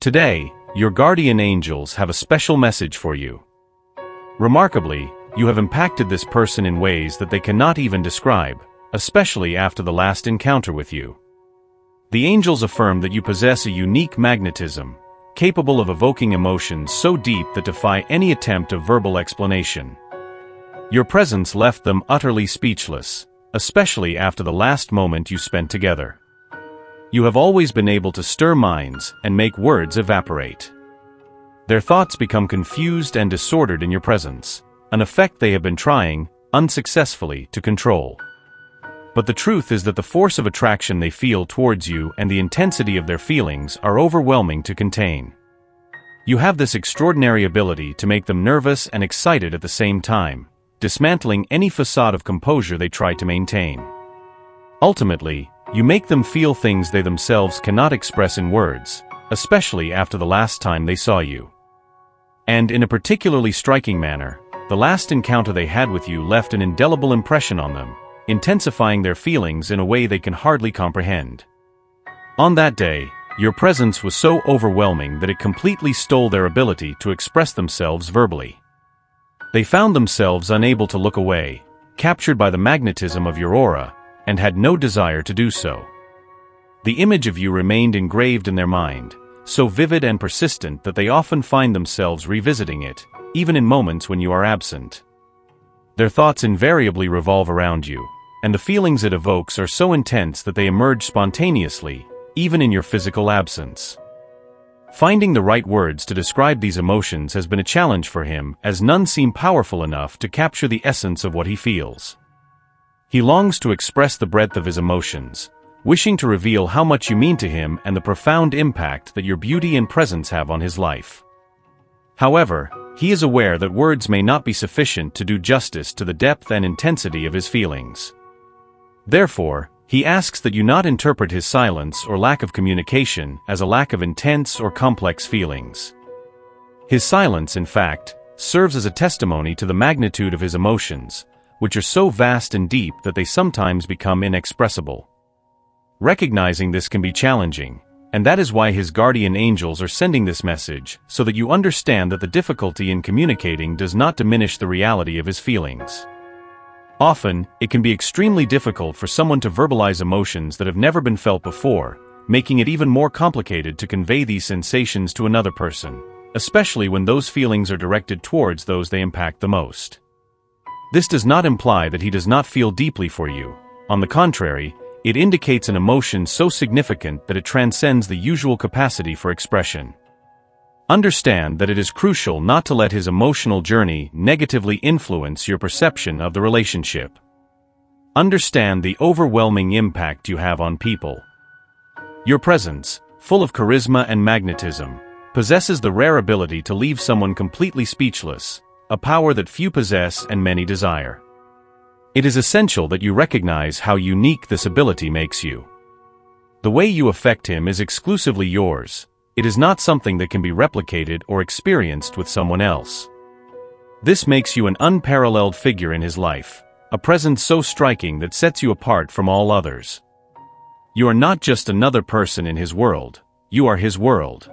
Today, your guardian angels have a special message for you. Remarkably, you have impacted this person in ways that they cannot even describe, especially after the last encounter with you. The angels affirm that you possess a unique magnetism, capable of evoking emotions so deep that defy any attempt of verbal explanation. Your presence left them utterly speechless, especially after the last moment you spent together. You have always been able to stir minds and make words evaporate. Their thoughts become confused and disordered in your presence, an effect they have been trying, unsuccessfully, to control. But the truth is that the force of attraction they feel towards you and the intensity of their feelings are overwhelming to contain. You have this extraordinary ability to make them nervous and excited at the same time, dismantling any facade of composure they try to maintain. Ultimately, you make them feel things they themselves cannot express in words, especially after the last time they saw you. And in a particularly striking manner, the last encounter they had with you left an indelible impression on them, intensifying their feelings in a way they can hardly comprehend. On that day, your presence was so overwhelming that it completely stole their ability to express themselves verbally. They found themselves unable to look away, captured by the magnetism of your aura, and had no desire to do so. The image of you remained engraved in their mind, so vivid and persistent that they often find themselves revisiting it, even in moments when you are absent. Their thoughts invariably revolve around you, and the feelings it evokes are so intense that they emerge spontaneously, even in your physical absence. Finding the right words to describe these emotions has been a challenge for him, as none seem powerful enough to capture the essence of what he feels. He longs to express the breadth of his emotions, wishing to reveal how much you mean to him and the profound impact that your beauty and presence have on his life. However, he is aware that words may not be sufficient to do justice to the depth and intensity of his feelings. Therefore, he asks that you not interpret his silence or lack of communication as a lack of intense or complex feelings. His silence, in fact, serves as a testimony to the magnitude of his emotions, which are so vast and deep that they sometimes become inexpressible. Recognizing this can be challenging, and that is why his guardian angels are sending this message, so that you understand that the difficulty in communicating does not diminish the reality of his feelings. Often, it can be extremely difficult for someone to verbalize emotions that have never been felt before, making it even more complicated to convey these sensations to another person, especially when those feelings are directed towards those they impact the most. This does not imply that he does not feel deeply for you. On the contrary, it indicates an emotion so significant that it transcends the usual capacity for expression. Understand that it is crucial not to let his emotional journey negatively influence your perception of the relationship. Understand the overwhelming impact you have on people. Your presence, full of charisma and magnetism, possesses the rare ability to leave someone completely speechless, a power that few possess and many desire. It is essential that you recognize how unique this ability makes you. The way you affect him is exclusively yours. It is not something that can be replicated or experienced with someone else. This makes you an unparalleled figure in his life, a presence so striking that sets you apart from all others. You are not just another person in his world, you are his world.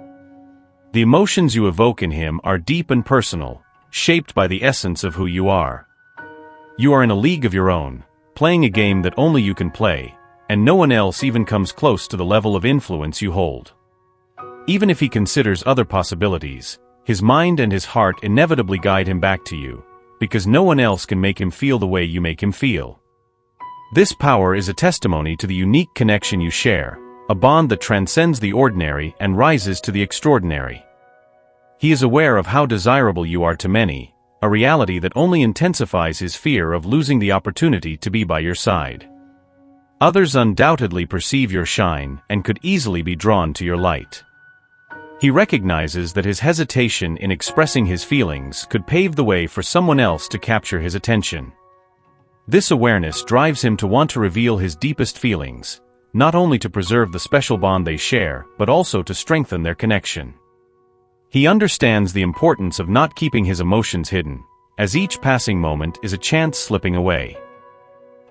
The emotions you evoke in him are deep and personal, shaped by the essence of who you are. You are in a league of your own, playing a game that only you can play, and no one else even comes close to the level of influence you hold. Even if he considers other possibilities, his mind and his heart inevitably guide him back to you, because no one else can make him feel the way you make him feel. This power is a testimony to the unique connection you share, a bond that transcends the ordinary and rises to the extraordinary. He is aware of how desirable you are to many, a reality that only intensifies his fear of losing the opportunity to be by your side. Others undoubtedly perceive your shine and could easily be drawn to your light. He recognizes that his hesitation in expressing his feelings could pave the way for someone else to capture his attention. This awareness drives him to want to reveal his deepest feelings, not only to preserve the special bond they share, but also to strengthen their connection. He understands the importance of not keeping his emotions hidden, as each passing moment is a chance slipping away.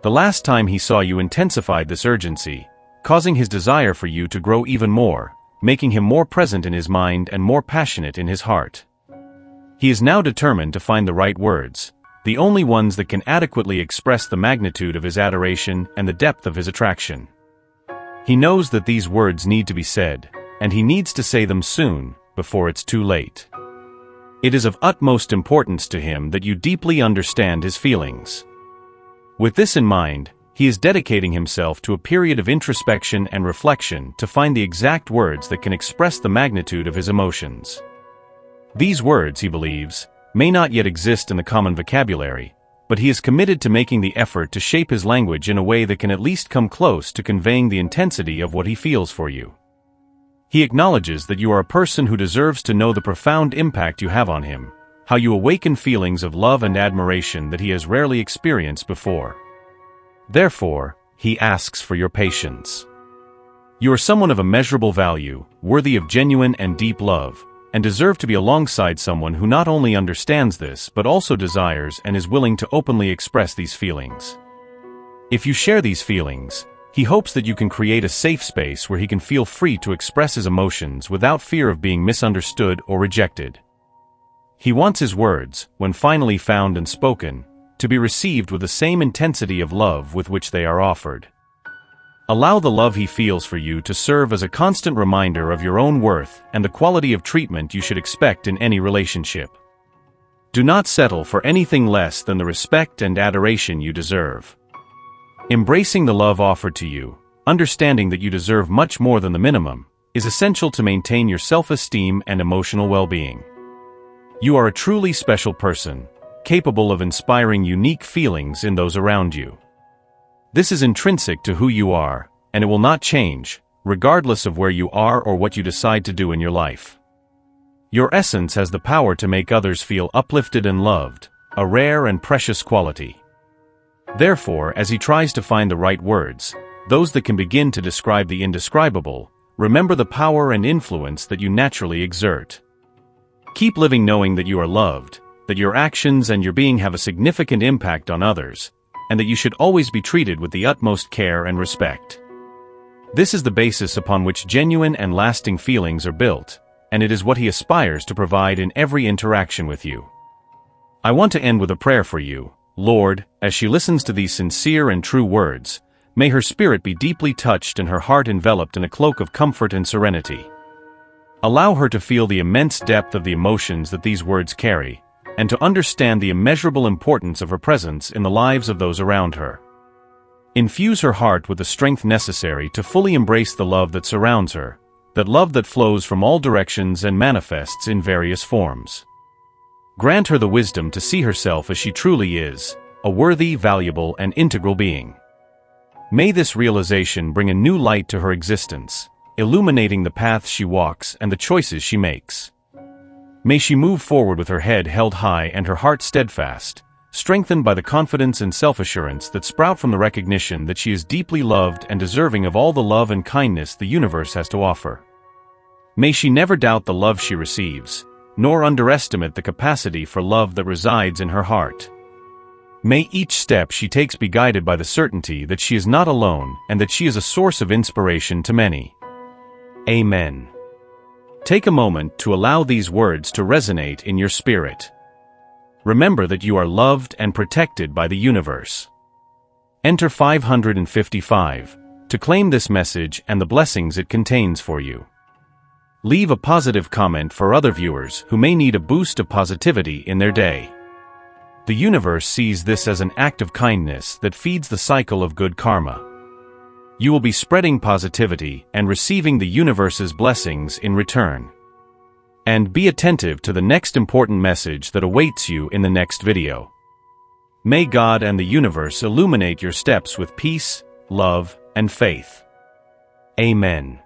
The last time he saw you intensified this urgency, causing his desire for you to grow even more, making him more present in his mind and more passionate in his heart. He is now determined to find the right words, the only ones that can adequately express the magnitude of his adoration and the depth of his attraction. He knows that these words need to be said, and he needs to say them soon, before it's too late. It is of utmost importance to him that you deeply understand his feelings. With this in mind, he is dedicating himself to a period of introspection and reflection to find the exact words that can express the magnitude of his emotions. These words, he believes, may not yet exist in the common vocabulary, but he is committed to making the effort to shape his language in a way that can at least come close to conveying the intensity of what he feels for you. He acknowledges that you are a person who deserves to know the profound impact you have on him, how you awaken feelings of love and admiration that he has rarely experienced before. Therefore, he asks for your patience. You are someone of immeasurable value, worthy of genuine and deep love, and deserve to be alongside someone who not only understands this but also desires and is willing to openly express these feelings. If you share these feelings, he hopes that you can create a safe space where he can feel free to express his emotions without fear of being misunderstood or rejected. He wants his words, when finally found and spoken, to be received with the same intensity of love with which they are offered. Allow the love he feels for you to serve as a constant reminder of your own worth and the quality of treatment you should expect in any relationship. Do not settle for anything less than the respect and adoration you deserve. Embracing the love offered to you, understanding that you deserve much more than the minimum, is essential to maintain your self-esteem and emotional well-being. You are a truly special person, capable of inspiring unique feelings in those around you. This is intrinsic to who you are, and it will not change, regardless of where you are or what you decide to do in your life. Your essence has the power to make others feel uplifted and loved, a rare and precious quality. Therefore, as he tries to find the right words, those that can begin to describe the indescribable, remember the power and influence that you naturally exert. Keep living knowing that you are loved, that your actions and your being have a significant impact on others, and that you should always be treated with the utmost care and respect. This is the basis upon which genuine and lasting feelings are built, and it is what he aspires to provide in every interaction with you. I want to end with a prayer for you, Lord, as she listens to these sincere and true words. May her spirit be deeply touched and her heart enveloped in a cloak of comfort and serenity. Allow her to feel the immense depth of the emotions that these words carry, and to understand the immeasurable importance of her presence in the lives of those around her. Infuse her heart with the strength necessary to fully embrace the love that surrounds her, that love that flows from all directions and manifests in various forms. Grant her the wisdom to see herself as she truly is, a worthy, valuable, and integral being. May this realization bring a new light to her existence, illuminating the paths she walks and the choices she makes. May she move forward with her head held high and her heart steadfast, strengthened by the confidence and self-assurance that sprout from the recognition that she is deeply loved and deserving of all the love and kindness the universe has to offer. May she never doubt the love she receives, nor underestimate the capacity for love that resides in her heart. May each step she takes be guided by the certainty that she is not alone and that she is a source of inspiration to many. Amen. Take a moment to allow these words to resonate in your spirit. Remember that you are loved and protected by the universe. Enter 555 to claim this message and the blessings it contains for you. Leave a positive comment for other viewers who may need a boost of positivity in their day. The universe sees this as an act of kindness that feeds the cycle of good karma. You will be spreading positivity and receiving the universe's blessings in return. And be attentive to the next important message that awaits you in the next video. May God and the universe illuminate your steps with peace, love, and faith. Amen.